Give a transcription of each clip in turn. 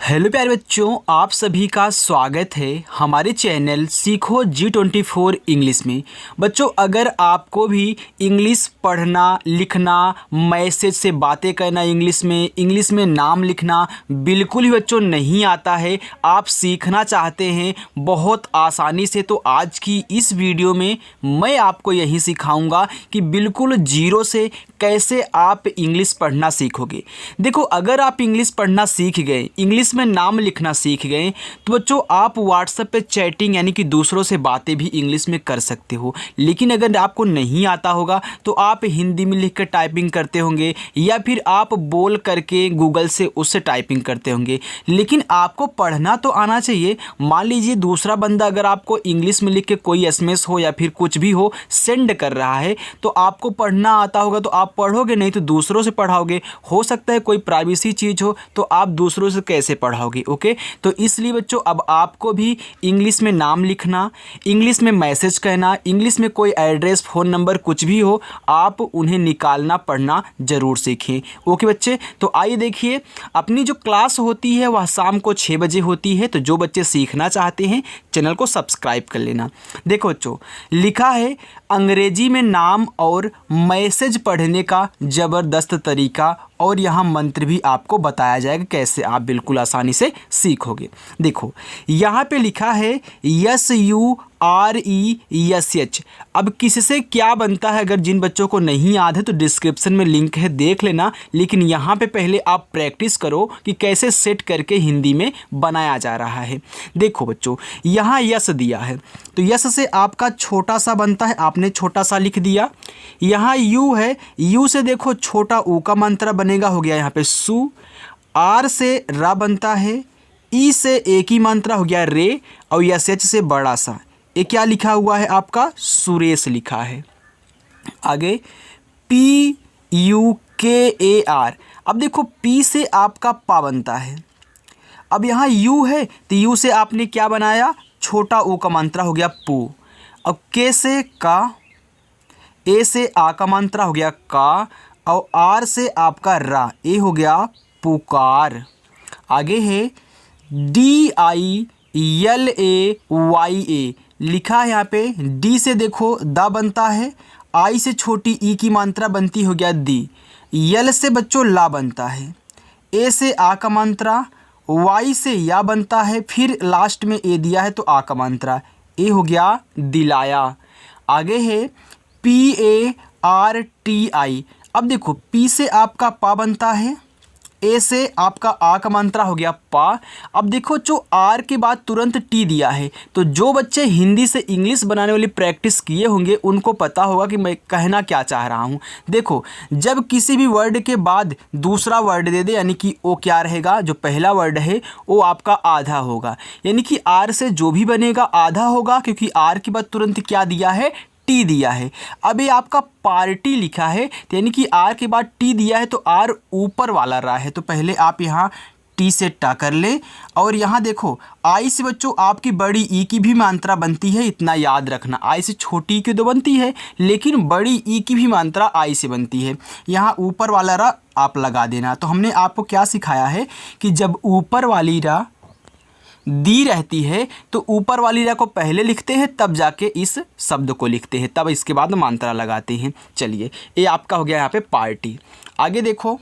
Hello प्यारे बच्चों, आप सभी का स्वागत है हमारे चैनल सीखो G24 इंग्लिश में। बच्चों, अगर आपको भी इंग्लिश पढ़ना, लिखना, मैसेज से बातें करना इंग्लिश में नाम लिखना बिल्कुल ही बच्चों नहीं आता है, आप सीखना चाहते हैं बहुत आसानी से, तो आज की इस वीडियो में मैं आपको यही सिखाऊंगा कि बिल्कुल जीरो से कैसे आप इंग्लिश पढ़ना सीखोगे। देखो, अगर आप इंग्लिश पढ़ना सीख गए, इंग्लिश में नाम लिखना सीख गए, तो बच्चों आप व्हाट्सएप पे चैटिंग यानी कि दूसरों से बातें भी इंग्लिश में कर सकते हो। लेकिन अगर आपको नहीं आता होगा तो आप हिंदी में लिख कर टाइपिंग करते होंगे या फिर आप बोल करके गूगल से उससे टाइपिंग करते होंगे। लेकिन आपको पढ़ना तो आना चाहिए। मान लीजिए दूसरा बंदा अगर आपको इंग्लिश में लिख के कोई एसएमएस हो या फिर कुछ भी हो सेंड कर रहा है, तो आपको पढ़ना आता होगा तो आप पढ़ोगे, नहीं तो दूसरों से पढ़ाओगे। हो सकता है कोई प्राइवेसी चीज़ हो तो आप दूसरों से कैसे पढ़ाओगे। ओके, तो इसलिए बच्चों अब आपको भी इंग्लिश में नाम लिखना, इंग्लिश में मैसेज कहना, इंग्लिश में कोई एड्रेस, फ़ोन नंबर कुछ भी हो, आप उन्हें निकालना पढ़ना ज़रूर सीखें। ओके बच्चे, तो आइए देखिए, अपनी जो क्लास होती है वह शाम को 6 बजे होती है। तो जो बच्चे सीखना चाहते हैं चैनल को सब्सक्राइब कर लेना। देखो बच्चों, लिखा है अंग्रेजी में नाम और मैसेज पढ़ने का ज़बरदस्त तरीका, और यहाँ मंत्र भी आपको बताया जाएगा कैसे आप बिल्कुल आसानी से सीखोगे। देखो, यहाँ पे लिखा है SURESH। अब किससे क्या बनता है, अगर जिन बच्चों को नहीं याद है तो डिस्क्रिप्शन में लिंक है, देख लेना। लेकिन यहाँ पे पहले आप प्रैक्टिस करो कि कैसे सेट करके हिंदी में बनाया जा रहा है। देखो बच्चों, यहाँ यस दिया है, तो यस से आपका छोटा सा बनता है, आपने छोटा सा लिख दिया। यहाँ यू है, यू से देखो छोटा ऊ का मंत्र बनेगा, हो गया यहाँ पे सु। आर से रा बनता है, ई से एक ही मंत्र हो गया रे, और यस एच से बड़ा सा, ये क्या लिखा हुआ है आपका सुरेश लिखा है। आगे PUKAR। अब देखो पी से आपका पा बनता है। अब यहाँ यू है तो यू से आपने क्या बनाया, छोटा ऊ का मंत्र हो गया पू। अब के से का, ए से आ का मंत्र हो गया का, और आर से आपका रा, ए हो गया पुकार। आगे है DILAYA लिखा है यहाँ पे। डी से देखो दा बनता है, आई से छोटी ई की मात्रा बनती हो गया दी, यल से बच्चों ला बनता है, ए से आ का मात्रा, वाई से या बनता है, फिर लास्ट में ए दिया है तो आ का मात्रा, ए हो गया दिलाया। आगे है PARTI। अब देखो पी से आपका पा बनता है, ए से आपका आ का मंत्रा हो गया पा। अब देखो जो आर के बाद तुरंत टी दिया है, तो जो बच्चे हिंदी से इंग्लिश बनाने वाली प्रैक्टिस किए होंगे उनको पता होगा कि मैं कहना क्या चाह रहा हूँ। देखो, जब किसी भी वर्ड के बाद दूसरा वर्ड दे दे, यानी कि वो क्या रहेगा, जो पहला वर्ड है वो आपका आधा होगा, यानी कि आर से जो भी बनेगा आधा होगा, क्योंकि आर के बाद तुरंत क्या दिया है, टी दिया है। अब ये आपका पार्टी लिखा है, तो यानी कि आर के बाद टी दिया है, तो आर ऊपर वाला रहा है, तो पहले आप यहाँ टी से टा कर ले। और यहाँ देखो आई से बच्चों आपकी बड़ी ई की भी मात्रा बनती है, इतना याद रखना। आई से छोटी की तो बनती है, लेकिन बड़ी ई की भी मात्रा आई से बनती है। यहाँ ऊपर वाला रा आप लगा देना। तो हमने आपको क्या सिखाया है कि जब ऊपर वाली रा दी रहती है तो ऊपर वाली रा को पहले लिखते हैं, तब जाके इस शब्द को लिखते हैं, तब इसके बाद मात्रा लगाते हैं। चलिए, ये आपका हो गया यहाँ पे पार्टी। आगे देखो,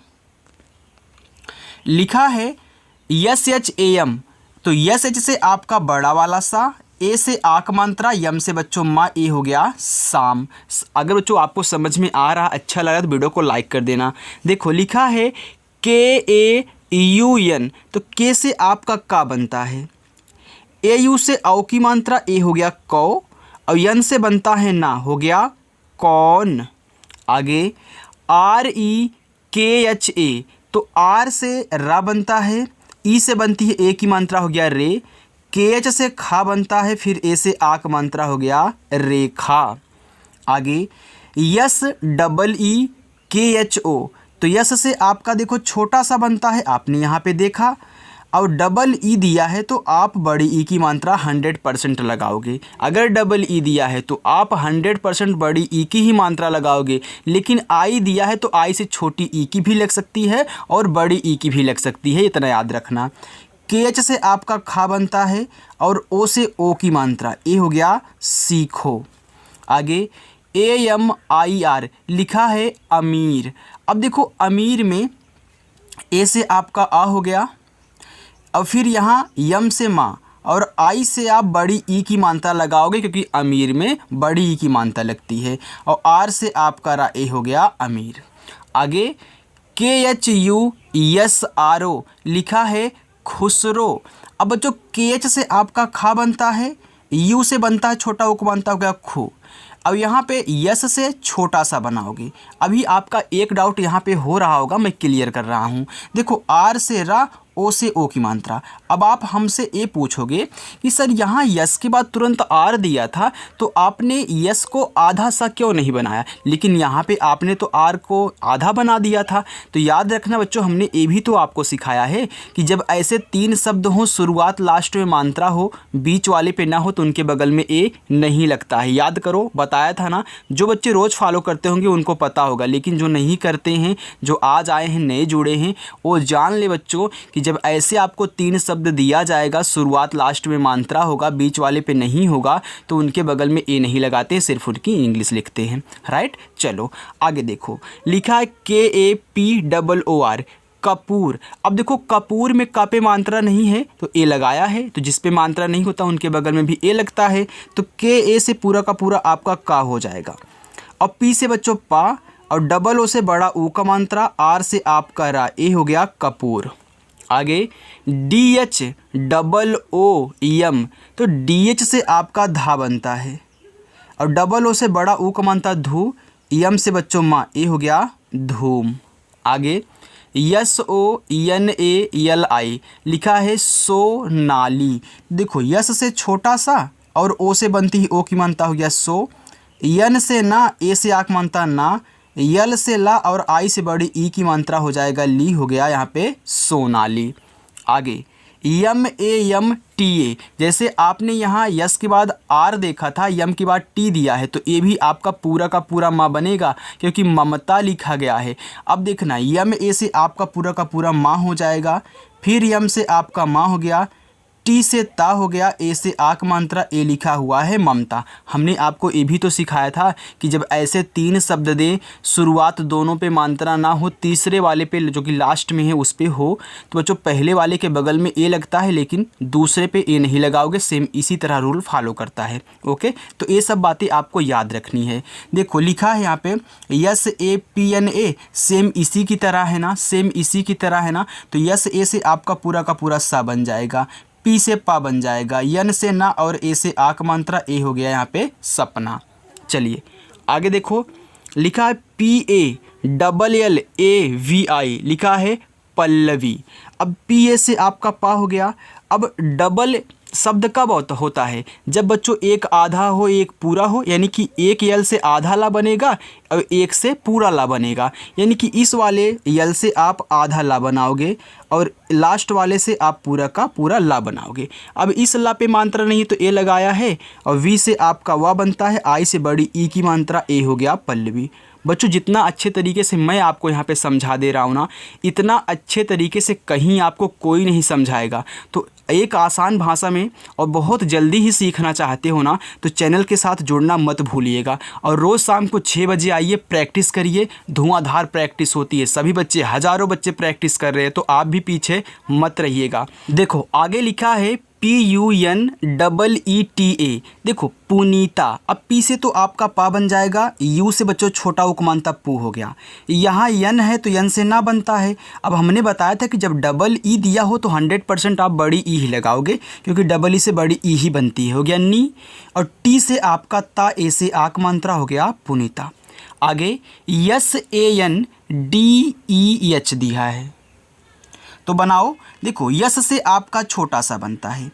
लिखा है SHAM। तो SH से आपका बड़ा वाला सा, ए से आक मात्रा, यम से बच्चों माँ, ए हो गया शाम। अगर बच्चों आपको समझ में आ रहा, अच्छा लगा तो वीडियो को लाइक कर देना। देखो लिखा है KAUN। तो के से आपका का बनता है, AU से औ की मात्रा, ए हो गया कौ, और यन से बनता है ना, हो गया कौन। आगे REKHA। तो आर से रा बनता है, ई से बनती है ए की मात्रा, हो गया रे, KH से खा बनता है, फिर ए से आ का मात्रा, हो गया रेखा। आगे SEEKHO। तो यस से आपका देखो छोटा सा बनता है, आपने यहाँ पे देखा, और डबल ई दिया है तो आप बड़ी ई की मात्रा 100% लगाओगे। अगर डबल ई दिया है तो आप 100% बड़ी ई की ही मात्रा लगाओगे। लेकिन आई दिया है तो आई से छोटी ई की भी लग सकती है और बड़ी ई की भी लग सकती है, इतना याद रखना। के एच से आपका खा बनता है और ओ से ओ की मात्रा, ए हो गया सीखो। आगे AMIR लिखा है अमीर। अब देखो अमीर में ए से आपका आ हो गया, अब फिर यहाँ यम से माँ और आई से आप बड़ी ई की मात्रा लगाओगे क्योंकि अमीर में बड़ी ई की मात्रा लगती है, और आर से आपका रा ए हो गया अमीर। आगे KHUSRO लिखा है खुसरो। अब बच्चों KH से आपका खा बनता है, यू से बनता है छोटा ओ को बनता हो गया खू। अब यहाँ पे यस से छोटा सा बनाओगे। अभी आपका एक डाउट यहाँ पे हो रहा होगा, मैं क्लियर कर रहा हूँ। देखो आर से रा, ओ से ओ की मात्रा। अब आप हमसे ये पूछोगे कि सर यहाँ यस के बाद तुरंत आर दिया था तो आपने यस को आधा सा क्यों नहीं बनाया, लेकिन यहाँ पे आपने तो आर को आधा बना दिया था। तो याद रखना बच्चों, हमने ये भी तो आपको सिखाया है कि जब ऐसे तीन शब्द हों, शुरुआत लास्ट में मात्रा हो, बीच वाले पे ना हो, तो उनके बगल में ए नहीं लगता है। याद करो, बताया था ना। जो बच्चे रोज़ फॉलो करते होंगे उनको पता होगा, लेकिन जो नहीं करते हैं, जो आज आए हैं, नए जुड़े हैं, वो जान ले बच्चों कि जब ऐसे आपको तीन शब्द दिया जाएगा, शुरुआत लास्ट में मात्रा होगा, बीच वाले पे नहीं होगा, तो उनके बगल में ए नहीं लगाते, सिर्फ उनकी इंग्लिश लिखते हैं। राइट, चलो आगे देखो। लिखा है KAPOOR कपूर। अब देखो कपूर में का पे मात्रा नहीं है तो ए लगाया है, तो जिस पे मात्रा नहीं होता उनके बगल में भी ए लगता है, तो KA से पूरा का पूरा आपका का हो जाएगा। और पी से बच्चों पा, और डबल ओ से बड़ा ऊ का मात्रा, आर से आपका रा, ए हो गया कपूर। आगे DHOOM, तो DH से आपका धा बनता है, और डबल ओ से बड़ा ऊ का मात्रा धू, यम से बच्चों माँ, ए हो गया धूम। आगे SONALI लिखा है सोनाली। देखो यस से छोटा सा और ओ से बनती है ओ की मात्रा हो गया सो, यन से ना, ए से आक मात्रा ना, यल से ला और आई से बड़ी ई की मात्रा हो जाएगा ली, हो गया यहाँ पे सोनाली। आगे YAMTA, जैसे आपने यहाँ यस के बाद आर देखा था, यम के बाद टी दिया है, तो ये भी आपका पूरा का पूरा माँ बनेगा क्योंकि ममता लिखा गया है। अब देखना, यम ए से आपका पूरा का पूरा माँ हो जाएगा, फिर यम से आपका माँ हो गया, टी से ता हो गया, ए से आक मात्रा, ए लिखा हुआ है ममता। हमने आपको ये भी तो सिखाया था कि जब ऐसे तीन शब्द दें, शुरुआत दोनों पे मात्रा ना हो, तीसरे वाले पे जो कि लास्ट में है उस पे हो, तो बच्चों पहले वाले के बगल में ए लगता है, लेकिन दूसरे पे ए नहीं लगाओगे। सेम इसी तरह रूल फॉलो करता है। ओके, तो ये सब बातें आपको याद रखनी है। देखो लिखा है यहाँ पे SAPNA, सेम इसी की तरह है ना, सेम इसी की तरह है ना, तो यस ए से आपका पूरा का पूरा सा बन जाएगा, पी से पा बन जाएगा, यन से ना और ए से आक मात्रा, ए हो गया यहाँ पे सपना। चलिए आगे देखो, लिखा है PALLAVI, लिखा है पल्लवी। अब PA से आपका पा हो गया। अब डबल शब्द कब होता है, जब बच्चों एक आधा हो एक पूरा हो, यानी कि एक यल से आधा ला बनेगा और एक से पूरा ला बनेगा, यानी कि इस वाले यल से आप आधा ला बनाओगे और लास्ट वाले से आप पूरा का पूरा ला बनाओगे। अब इस ला पे मात्रा नहीं तो ए लगाया है, और वी से आपका वा बनता है, आई से बड़ी ई की मात्रा, ए हो गया पल्लवी। बच्चों जितना अच्छे तरीके से मैं आपको यहाँ पे समझा दे रहा हूँ ना, इतना अच्छे तरीके से कहीं आपको कोई नहीं समझाएगा। तो एक आसान भाषा में और बहुत जल्दी ही सीखना चाहते हो ना, तो चैनल के साथ जुड़ना मत भूलिएगा। और रोज़ शाम को 6 बजे आइए, प्रैक्टिस करिए। धुआंधार प्रैक्टिस होती है, सभी बच्चे, हज़ारों बच्चे प्रैक्टिस कर रहे हैं, तो आप भी पीछे मत रहिएगा। देखो आगे लिखा है PUNEETA, देखो पुनीता। अब पी से तो आपका पा बन जाएगा, यू से बच्चों छोटा उपमानता पू हो गया। यहाँ यन है तो यन से ना बनता है। अब हमने बताया था कि जब डबल ई दिया हो तो 100% आप बड़ी ई ही लगाओगे, क्योंकि डबल ई से बड़ी ई ही बनती है, हो गया नी। और टी से आपका ता, ए से आक मात्रा, हो गया पुनीता। आगे SANDEH दिया है तो बनाओ। देखो यस से आपका छोटा सा बनता है,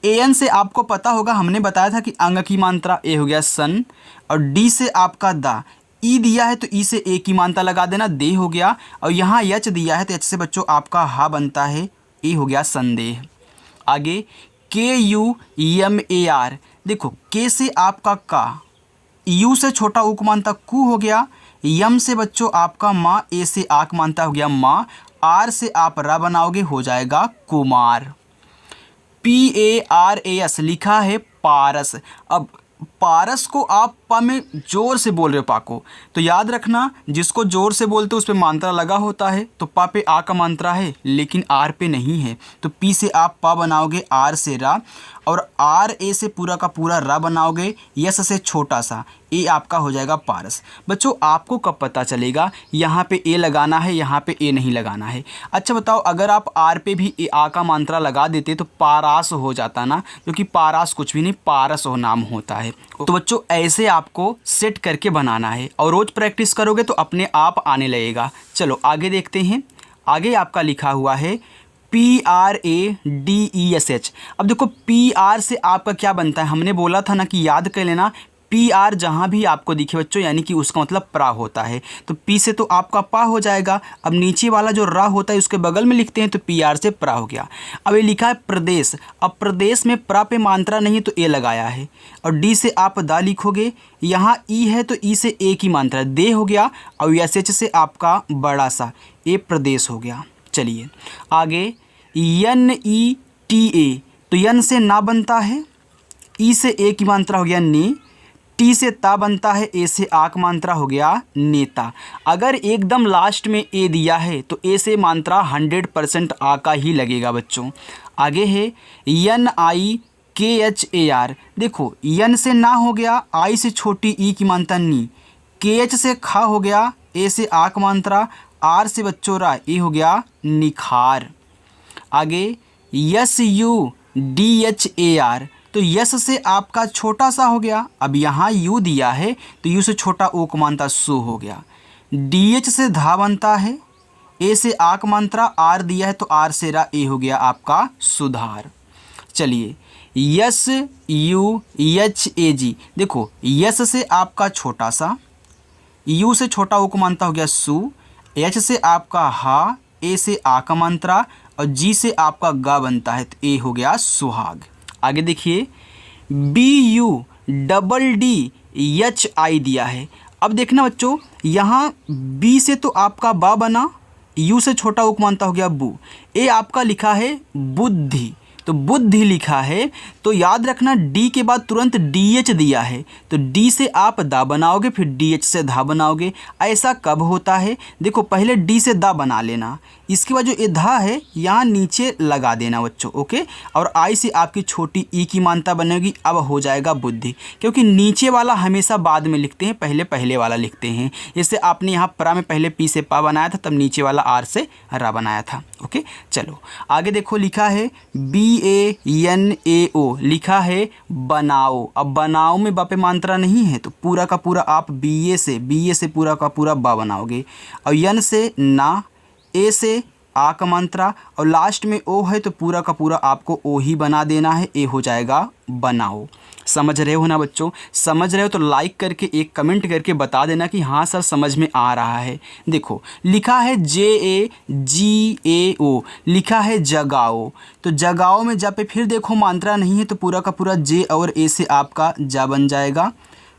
एन से आपको पता होगा, हमने बताया था कि अंग की मात्रा, ए हो गया सन। और डी से आपका दा, ई दिया है तो ई से ए की मात्रा लगा देना, दे हो गया। और यहाँ यच दिया है तो एच से बच्चों आपका हा बनता है, ए हो गया संदेह। आगे KUMAR, देखो के से आपका का, यू से छोटा उक मानता कु हो गया, यम से बच्चों आपका माँ, ए से आक मानता हो गया माँ, आर से आप रा बनाओगे, हो जाएगा कुमार। PARAS लिखा है पारस। अब पारस को आप प में जोर से बोल रहे हो, पा को, तो याद रखना जिसको जोर से बोलते हो उस पे मात्रा लगा होता है, तो पा पे आ का मात्रा है लेकिन आर पे नहीं है, तो पी से आप पा बनाओगे, आर से रा, और आर ए से पूरा का पूरा रा बनाओगे, यस से छोटा सा ए आपका हो जाएगा पारस। बच्चों आपको कब पता चलेगा यहाँ पे ए लगाना है, यहाँ पे ए नहीं लगाना है? अच्छा बताओ, अगर आप आर पे भी ए आ का मात्रा लगा देते तो पारास हो जाता ना, क्योंकि पारास कुछ भी नहीं, पारस हो नाम होता है। तो बच्चों ऐसे आपको सेट करके बनाना है और रोज़ प्रैक्टिस करोगे तो अपने आप आने लगेगा। चलो आगे देखते हैं। आगे आपका लिखा हुआ है PRADESH। अब देखो PR से आपका क्या बनता है, हमने बोला था ना कि याद कर लेना, PR जहाँ भी आपको दिखे बच्चों यानी कि उसका मतलब प्रा होता है, तो P से तो आपका पा हो जाएगा। अब नीचे वाला जो रा होता है उसके बगल में लिखते हैं, तो PR से प्रा हो गया। अब ये लिखा है प्रदेश। अब प्रदेश में प्रा पे मात्रा नहीं है तो ए लगाया है, और डी से आप दा लिखोगे, यहाँ ई है तो ई से ए की मात्रा दे हो गया, और SH से आपका बड़ा सा ए प्रदेश हो गया। चलिए आगे NETA, तो यन से ना बनता है, ई से ए की मात्रा हो गया ने, टी से ता बनता है, ए से आक मात्रा हो गया नेता। अगर एकदम लास्ट में ए दिया है तो ए से मात्रा 100% आ का ही लगेगा बच्चों। आगे है NIKHAR। देखो यन से ना हो गया, आई से छोटी ई की मात्रा नी, KH से खा हो गया, ए से आक मात्रा, आर से बच्चों रा, ए हो गया निखार। आगे SUDHAR, तो यस से आपका छोटा सा हो गया। अब यहाँ यू दिया है तो यू से छोटा ओ को मानता सो हो गया। DH से धा बनता है, ए से आक मात्रा, आर दिया है तो आर से रा, ए हो गया आपका सुधार। चलिए SUHAG, देखो यस से आपका छोटा सा, यू से छोटा ओ को मानता हो गया सु, एच से आपका हा, ए से आ का मात्रा, और जी से आपका गा बनता है तो ए हो गया सुहाग। आगे देखिए BUDDHI दिया है। अब देखना बच्चों, यहाँ बी से तो आपका बा बना, यू से छोटा उक मानता हो गया बू, ए आपका लिखा है बुद्धि, तो बुद्धि लिखा है, तो याद रखना डी के बाद तुरंत DH दिया है, तो डी से आप दा बनाओगे, फिर DH से धा बनाओगे। ऐसा कब होता है? देखो पहले डी से दा बना लेना, इसके बाद जो ये धा है यहाँ नीचे लगा देना बच्चों, ओके। और आई से आपकी छोटी ई की मात्रा बनेगी, अब हो जाएगा बुद्धि, क्योंकि नीचे वाला हमेशा बाद में लिखते हैं, पहले वाला लिखते हैं। जैसे आपने यहाँ प्रा में पहले पी से पा बनाया था, तब नीचे वाला आर से रा बनाया था, ओके। चलो आगे देखो, लिखा है BANAO, लिखा है बनाओ। अब बनाओ में बा पे मात्रा नहीं है तो पूरा का पूरा आप BA से पूरा का पूरा बा बनाओगे, और यन से ना, ए से आ का मात्रा, और लास्ट में ओ है तो पूरा का पूरा आपको ओ ही बना देना है, ए हो जाएगा बनाओ। समझ रहे हो ना बच्चों? समझ रहे हो तो लाइक करके एक कमेंट करके बता देना कि हाँ सर समझ में आ रहा है। देखो लिखा है JAGAO, लिखा है जगाओ, तो जगाओ में जा पे फिर देखो मात्रा नहीं है तो पूरा का पूरा जे और ए से आपका जा बन जाएगा,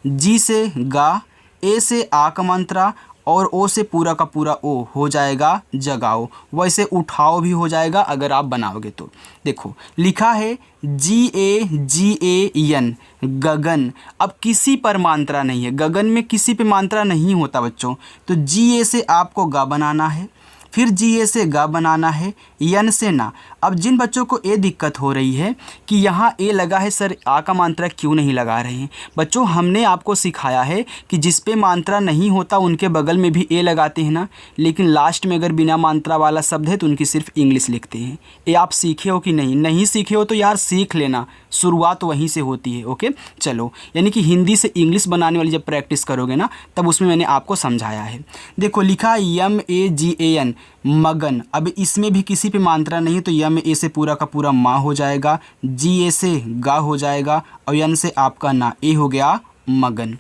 जी से गा, ए से आ का मात्रा, और ओ से पूरा का पूरा ओ हो जाएगा जगाओ। वैसे उठाओ भी हो जाएगा अगर आप बनाओगे तो। देखो लिखा है GAGAN, गगन। अब किसी पर मात्रा नहीं है, गगन में किसी पे मात्रा नहीं होता बच्चों, तो GA से आपको गा बनाना है, फिर GA से गा बनाना है, यन से ना। अब जिन बच्चों को ये दिक्कत हो रही है कि यहाँ ए लगा है सर, आ का मात्रा क्यों नहीं लगा रहे हैं, बच्चों हमने आपको सिखाया है कि जिस पे मात्रा नहीं होता उनके बगल में भी ए लगाते हैं ना, लेकिन लास्ट में अगर बिना मात्रा वाला शब्द है तो उनकी सिर्फ इंग्लिश लिखते हैं। ये आप सीखे हो कि नहीं? नहीं सीखे हो तो यार सीख लेना, शुरुआत वहीं से होती है, ओके। चलो यानी कि हिंदी से इंग्लिश बनाने वाली जब प्रैक्टिस करोगे ना तब उसमें मैंने आपको समझाया है। देखो लिखा है MAGAN, मगन। अब इसमें भी किसी पे मात्रा नहीं तो यम ए से पूरा का पूरा माँ हो जाएगा, GA से गा हो जाएगा, और यन से आपका ना, ए हो गया मगन।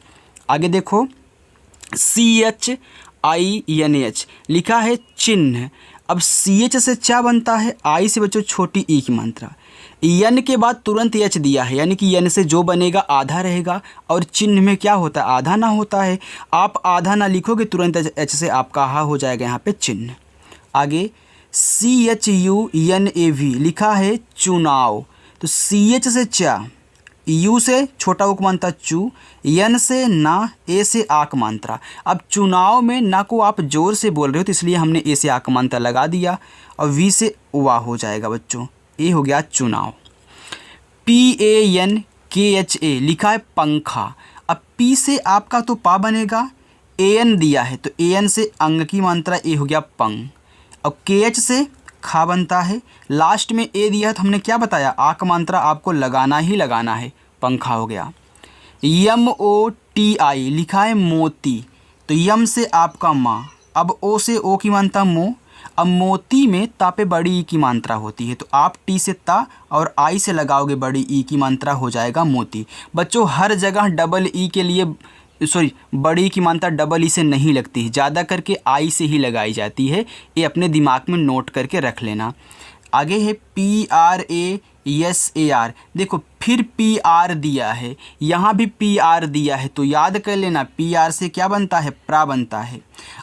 आगे देखो CHINH, लिखा है चिन्ह। अब CH से चा बनता है, आई से बच्चों छोटी ई की मात्रा, यन के बाद तुरंत एच दिया है, यानी कि यन से जो बनेगा आधा रहेगा, और चिन्ह में क्या होता है, आधा ना होता है। आप आधा ना लिखोगे तुरंत एच से आपका हा हो जाएगा यहाँ पे चिन्ह। आगे CHUNAV, लिखा है चुनाव, तो CH से चा, U से छोटा उक मात्रा चू, N से ना, A से आक मात्रा। अब चुनाव में ना को आप जोर से बोल रहे हो तो इसलिए हमने A से आक मात्रा लगा दिया और V से वाह हो जाएगा बच्चों। A हो गया चुनाव। PANKHA लिखा है पंखा। अब P से आपका तो पा बनेगा, AN दिया है तो AN से अंग की मात्रा A हो गया पंग, और KH से खा बनता है। लास्ट में A दिया है तो हमने क्या बताया, आक मात्रा आपको लगाना ही लगाना है, पंखा हो गया। MOTI लिखा है मोती, तो यम से आपका माँ, अब O से O की मात्रा मो। अब मोती में ता पे बड़ी ई की मात्रा होती है तो आप टी से ता और आई से लगाओगे बड़ी ई की मात्रा हो जाएगा मोती। बच्चों हर जगह डबल ई के लिए बड़ी की मात्रा डबल ई से नहीं लगती है, ज़्यादा करके आई से ही लगाई जाती है, ये अपने दिमाग में नोट करके रख लेना। आगे है PRASAR, देखो फिर PR दिया है, यहाँ भी PR दिया है तो याद कर लेना PR से क्या बनता है, प्रा बनता है।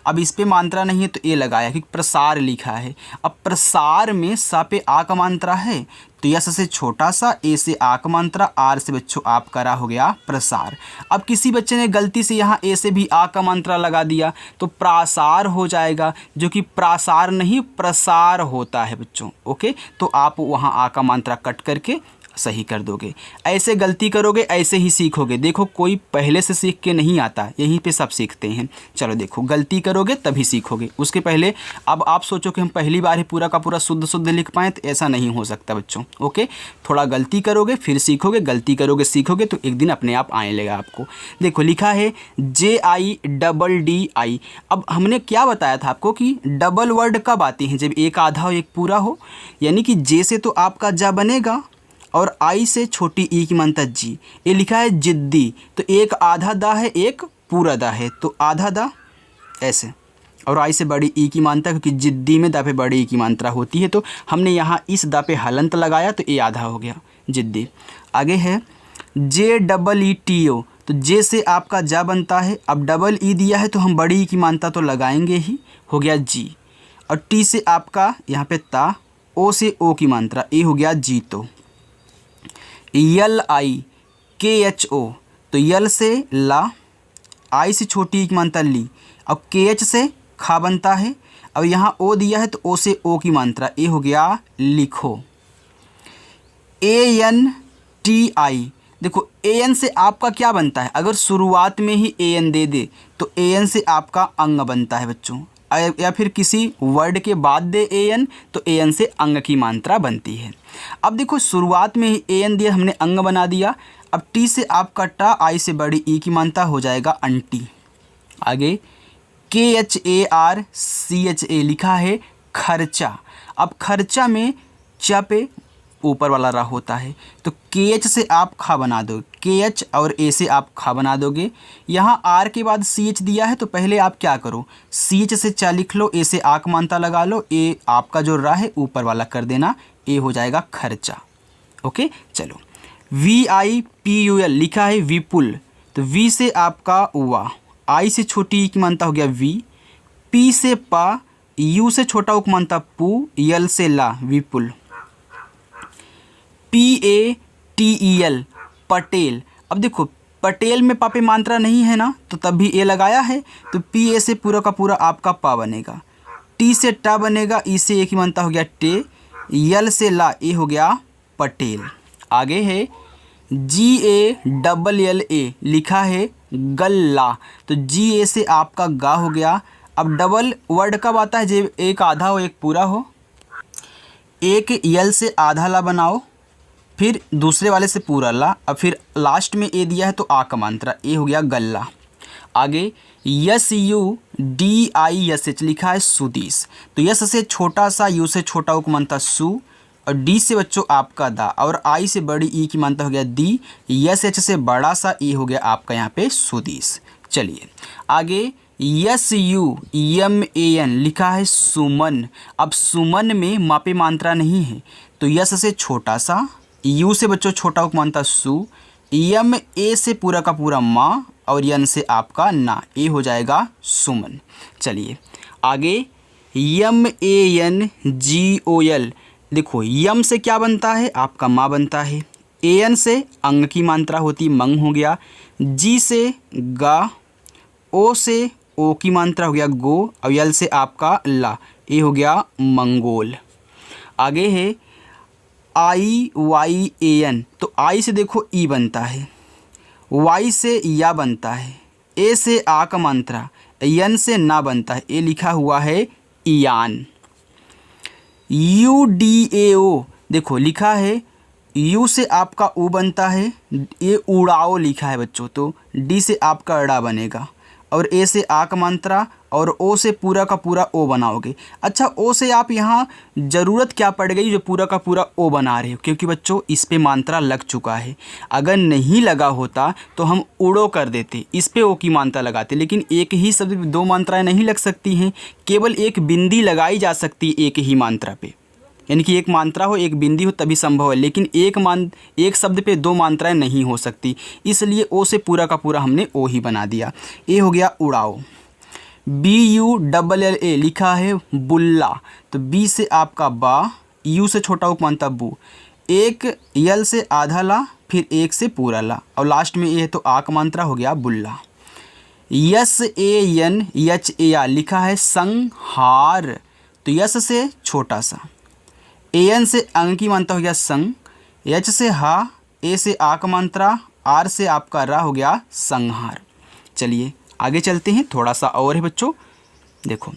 अब इस पे मात्रा नहीं है तो ए लगाया क्योंकि प्रसार लिखा है। अब प्रसार में सा पे आ का मात्रा है तो यस से छोटा सा, ए से आ का मात्रा, आर से बच्चों आप करा हो गया प्रसार। अब किसी बच्चे ने गलती से यहाँ ए से भी आ का मात्रा लगा दिया तो प्रासार हो जाएगा, जो कि प्रासार नहीं प्रसार होता है बच्चों। ओके, तो आप वहाँ आ का मात्रा कट करके सही कर दोगे। ऐसे गलती करोगे ऐसे ही सीखोगे। देखो कोई पहले से सीख के नहीं आता, यहीं पे सब सीखते हैं। चलो देखो, गलती करोगे तभी सीखोगे, उसके पहले अब आप सोचो कि हम पहली बार ही पूरा का पूरा शुद्ध शुद्ध लिख पाएँ, तो ऐसा नहीं हो सकता बच्चों। ओके, थोड़ा गलती करोगे फिर सीखोगे, गलती करोगे सीखोगे तो एक दिन अपने आप आने लगा आपको। देखो लिखा है JIDDI। अब हमने क्या बताया था आपको कि डबल वर्ड कब आती हैं, जब एक आधा हो एक पूरा हो, यानी कि जे से तो आपका जा बनेगा और आई से छोटी ई की मात्रा जी। ये लिखा है जिद्दी, तो एक आधा दा है एक पूरा दा है, तो आधा दा ऐसे, और आई से बड़ी ई की मात्रा, क्योंकि जिद्दी में दा पे बड़ी ई की मात्रा होती है तो हमने यहाँ इस दा पे हलंत लगाया तो ये आधा हो गया जिद्दी। आगे है JEETO, तो जे से आपका जा बनता है, अब डबल ई दिया है तो हम बड़ी ई की मात्रा तो लगाएंगे ही, हो गया जी। और टी से आपका यहाँ पे ता, ओ से ओ की मात्रा, ए हो गया जीतो। LIKHO, तो यल से ला, आई से छोटी की मात्रा ली, अब KH से खा बनता है, अब यहाँ ओ दिया है तो ओ से ओ की मात्रा, ए हो गया लिखो। ANTI, देखो AN से आपका क्या बनता है, अगर शुरुआत में ही AN दे दे तो AN से आपका अंग बनता है बच्चों, या फिर किसी वर्ड के बाद दे AN तो AN से अंग की मात्रा बनती है। अब देखो शुरुआत में ही AN दिया, हमने अंग बना दिया। अब टी से आपका टा, आई से बड़ी ई की मात्रा हो जाएगा अंटी। आगे KHARCHA लिखा है खर्चा। अब खर्चा में च पे ऊपर वाला रा होता है तो KH से आप खा बना दो, KH और A से आप खा बना दोगे। यहाँ R के बाद CH दिया है तो पहले आप क्या करो, CH से चा लिख लो, A से आक मानता लगा लो, A आपका जो रा है ऊपर वाला कर देना, A हो जाएगा खर्चा। ओके, चलो VIPUL लिखा है विपुल, तो V से आपका वा, I से छोटी की मानता हो गया V, P से पा, U से छोटा उक मानता पू, यल से ला विपुल। PATEL पटेल। अब देखो पटेल में पा पे मात्रा नहीं है ना, तो तब भी ए लगाया है तो PA से पूरा का पूरा आपका पा बनेगा, टी से टा बनेगा, ई से एक ही मानता हो गया टे, यल से ला, ए हो गया पटेल। आगे है GALLA लिखा है गल्ला, तो GA से आपका गा हो गया। अब डबल वर्ड कब आता है, जब एक आधा हो एक पूरा हो। एक यल से आधा ला बनाओ, फिर दूसरे वाले से पूरा ला, अब फिर लास्ट में ए दिया है तो आ का मात्रा, ए हो गया गल्ला। आगे SUDISH लिखा है सुदीस, तो यस से छोटा सा, यू से छोटा उक मानता सु, और डी से बच्चों आपका दा, और आई से बड़ी ई की मानता हो गया दी, SH से बड़ा सा ई हो गया आपका यहाँ पे सुदीस। चलिए आगे SUMAN लिखा है सुमन। अब सुमन में मापे मात्रा नहीं है तो यस से छोटा सा, यू से बच्चों छोटा उक मानता सु, यम ए से पूरा का पूरा माँ, और यन से आपका ना, ए हो जाएगा सुमन। चलिए आगे MANGOL देखो यम से क्या बनता है, आपका माँ बनता है। एन से अंग की मात्रा होती मंग हो गया। जी से गा। ओ से ओ की मात्रा हो गया गो। और यल से आपका ला, ये हो गया मंगोल। आगे है आई वाई ए एन। तो आई से देखो ई बनता है, वाई से या बनता है, ए से आ का मात्रा, यन से ना बनता है, ये लिखा हुआ है ईयान। यू डी ए ओ, देखो लिखा है यू से आपका ऊ बनता है, ये उड़ाओ लिखा है बच्चों, तो डी से आपका अड़ा बनेगा, और ए से आ का मात्रा, और ओ से पूरा का पूरा ओ बनाओगे। अच्छा, ओ से आप यहाँ ज़रूरत क्या पड़ गई जो पूरा का पूरा ओ बना रहे हो, क्योंकि बच्चों इस पे मात्रा लग चुका है। अगर नहीं लगा होता तो हम उड़ो कर देते, इस पे ओ की मात्रा लगाते, लेकिन एक ही शब्द पे दो मात्राएं नहीं लग सकती हैं, केवल एक बिंदी लगाई जा सकती है एक ही मात्रा पे, यानी कि एक मात्रा हो एक बिंदी हो तभी संभव है, लेकिन एक शब्द पे दो मात्राएं नहीं हो सकती, इसलिए ओ से पूरा का पूरा हमने ओ ही बना दिया। ए हो गया उड़ाओ। B U double L A लिखा है बुल्ला, तो बी से आपका बा, यू से छोटा उप मानता बू, एक यल से आधा ला, फिर एक से पूरा ला, और लास्ट में ए है तो आक मात्रा हो गया बुल्ला। S A N H A R लिखा है संहार, तो यस से छोटा सा, ए एन से अंग की मात्रा हो गया संग, एच से हा, ए से आक मात्रा, आर से आपका रा हो गया संहार। चलिए आगे चलते हैं, थोड़ा सा और है बच्चों। देखो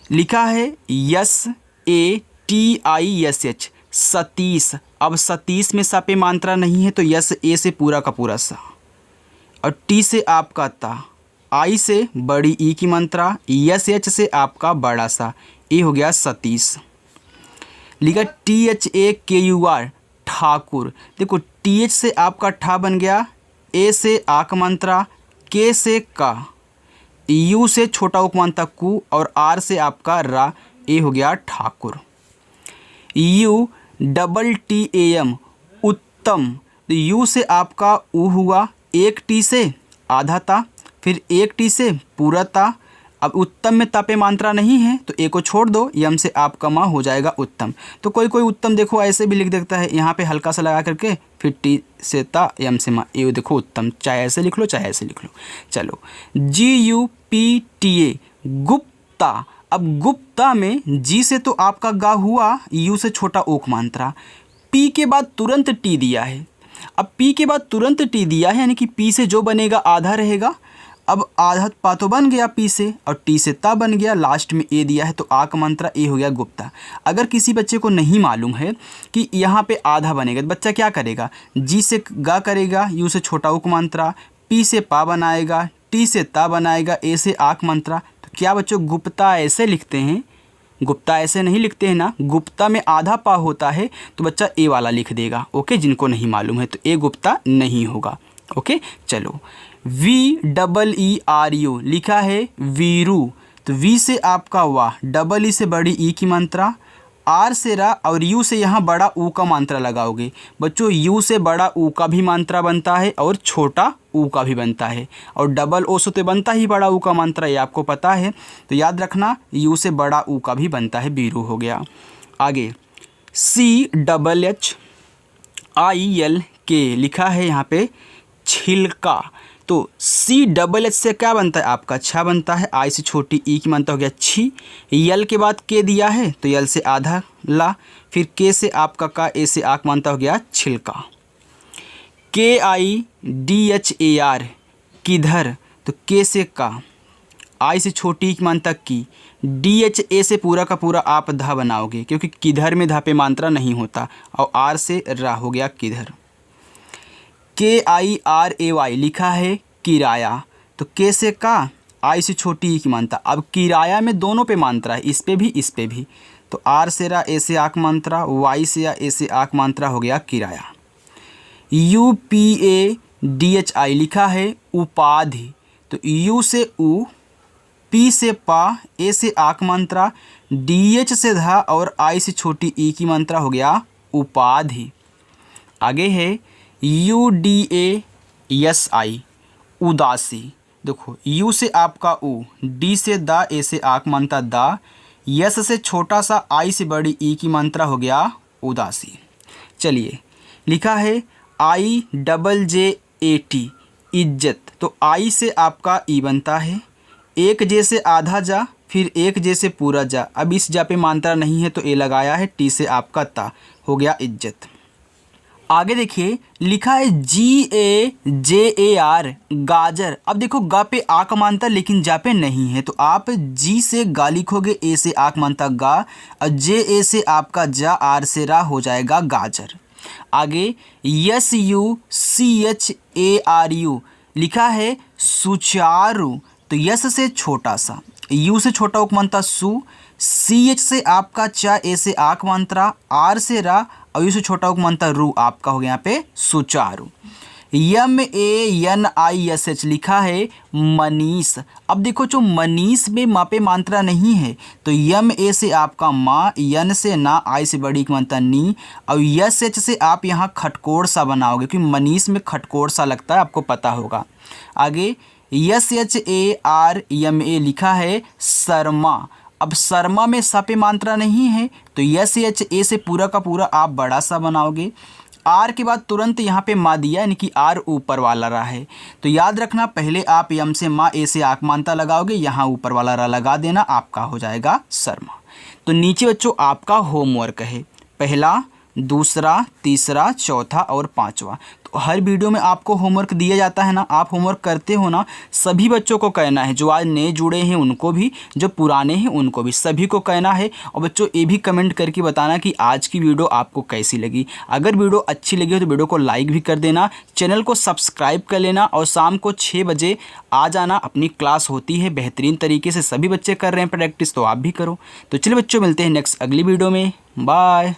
लिखा है yes A T I S H Satish. अब सतीश में सा पे मात्रा नहीं है तो यस ए से पूरा का पूरा सा, और टी से आपका ता, आई से बड़ी ई की मात्रा, यस एच से आपका बड़ा सा, ए हो गया सतीश। लिखा टी एच ए के यू आर ठाकुर। देखो टी एच से आपका ठा बन गया, ए से आक मात्रा, के से का, यू से छोटा उप मात्रा कु, और आर से आपका रा, ए हो गया Thakur. U double T A M Uttam, तो यू से आपका ऊ हुआ, एक टी से आधा ता, फिर एक टी से पूरा ता। अब उत्तम में ता पे मात्रा नहीं है तो ए को छोड़ दो, यम से आपका माँ हो जाएगा उत्तम। तो कोई कोई उत्तम देखो ऐसे भी लिख देता है, यहाँ पे हल्का सा लगा करके, फिर टी से ता, यम से माँ, ए देखो उत्तम, चाहे ऐसे लिख लो चाहे ऐसे लिख लो। चलो G U P T A Gupta. अब गुप्ता में जी से तो आपका गा हुआ, यू से छोटा ओक मात्रा, पी के बाद तुरंत टी दिया है। अब पी के बाद तुरंत टी दिया है, यानी कि पी से जो बनेगा आधा रहेगा। अब आधा पा तो बन गया पी से, और टी से ता बन गया, लास्ट में ए दिया है तो आ का मात्रा ए हो गया गुप्ता। अगर किसी बच्चे को नहीं मालूम है कि यहाँ पे आधा बनेगा तो बच्चा क्या करेगा, जी से गा करेगा, यू से छोटा उक मात्रा, पी से पा बनाएगा, टी से ता बनाएगा, ए से आक मात्रा। तो क्या बच्चों गुप्ता ऐसे लिखते हैं, गुप्ता ऐसे नहीं लिखते हैं ना, गुप्ता में आधा पा होता है तो बच्चा ए वाला लिख देगा। ओके, जिनको नहीं मालूम है तो ए गुप्ता नहीं होगा। ओके चलो, V double E R U लिखा है वीरू, तो वी से आपका वाह, डबल ई से बड़ी ई की मात्रा, आर से रा, और यू से यहाँ बड़ा ऊ का मात्रा लगाओगे। बच्चों यू से बड़ा ऊ का भी मात्रा बनता है और छोटा ऊ का भी बनता है, और डबल ओ से तो बनता ही बड़ा ऊ का मात्रा, ये आपको पता है, तो याद रखना यू से बड़ा ऊ का भी बनता है, बीरू हो गया। आगे C double H I L K लिखा है यहाँ पे छिलका, तो सी डबल एच से क्या बनता है आपका छा बनता है, आई से छोटी ई की मात्रा हो गया छी, यल के बाद के दिया है तो यल से आधा ला, फिर के से आपका का, ए से आक मात्रा हो गया छिलका। के I D H A are किधर, तो के से का, आई से छोटी ई की मात्रा की, डी एच ए से पूरा का पूरा आप धा बनाओगे क्योंकि किधर में धा पे मात्रा नहीं होता, और आर से रा हो गया किधर। के आई आर ए वाई लिखा है किराया, तो के से का, आई से छोटी ई की मात्रा, अब किराया में दोनों पे मात्रा है, इस पे भी इस पे भी, तो आर से रा, ए से आक मात्रा, वाई से या ए से आक मात्रा हो गया किराया। U P A D H I लिखा है उपाधि, तो यू से ऊ, पी से पा, ए से आक मात्रा, डी एच से धा, और आई से छोटी ई की मात्रा हो गया उपाधि। आगे है U D A S I उदासी, देखो यू से आपका ऊ, डी से दा, ए से आक मात्रा दा, यस से छोटा सा आई से बड़ी ई की मात्रा हो गया उदासी। चलिए लिखा है IJJAT इज्जत, तो आई से आपका ई बनता है, एक जे से आधा जा, फिर एक जे से पूरा जा। अब इस जा पे मात्रा नहीं है तो ए लगाया है, टी से आपका ता हो गया इज्जत। आगे देखिए लिखा है GAJAR गाजर। अब देखो गा पे आ का मानता लेकिन जा पे नहीं है, तो आप जी से गा लिखोगे, ए से आ का मानता गा, और जे ए से आपका जा, आर से रा हो जाएगा गाजर। आगे SUCHARU लिखा है सुचारू, तो यस से छोटा सा, यू से छोटा उपमानता सु, CH से आपका चा, ए से आक मात्रा, आर से रा, और यू से छोटा उपमानता रू, आपका हो गया यहाँ पे सुचारू। MANISH लिखा है मनीष। अब देखो जो मनीष में मा पे मात्रा नहीं है, तो MA से आपका माँ, यन से ना, आई से बड़ी की मात्रा नी, और SH से आप यहाँ खटकोर सा बनाओगे, क्योंकि मनीष में खटकोर सा लगता है, आपको पता होगा। आगे SHARMA लिखा है शर्मा। अब शर्मा में सा पे मात्रा नहीं है, तो SHA से पूरा का पूरा आप बड़ा सा बनाओगे। आर के बाद तुरंत यहाँ पे मा दिया, यानी कि आर ऊपर वाला रा है, तो याद रखना पहले आप यम से मा, ए से आक मानता लगाओगे, यहाँ ऊपर वाला रा लगा देना, आपका हो जाएगा शर्मा। तो नीचे बच्चों आपका होमवर्क है, पहला, दूसरा, तीसरा, चौथा और पांचवा। तो हर वीडियो में आपको होमवर्क दिया जाता है ना, आप होमवर्क करते हो ना। सभी बच्चों को कहना है, जो आज नए जुड़े हैं उनको भी, जो पुराने हैं उनको भी, सभी को कहना है। और बच्चों ये भी कमेंट करके बताना कि आज की वीडियो आपको कैसी लगी। अगर वीडियो अच्छी लगी हो तो वीडियो को लाइक भी कर देना, चैनल को सब्सक्राइब कर लेना, और शाम को 6 बजे आ जाना। अपनी क्लास होती है बेहतरीन तरीके से, सभी बच्चे कर रहे हैं प्रैक्टिस, तो आप भी करो। तो चलिए बच्चों मिलते हैं नेक्स्ट अगली वीडियो में, बाय।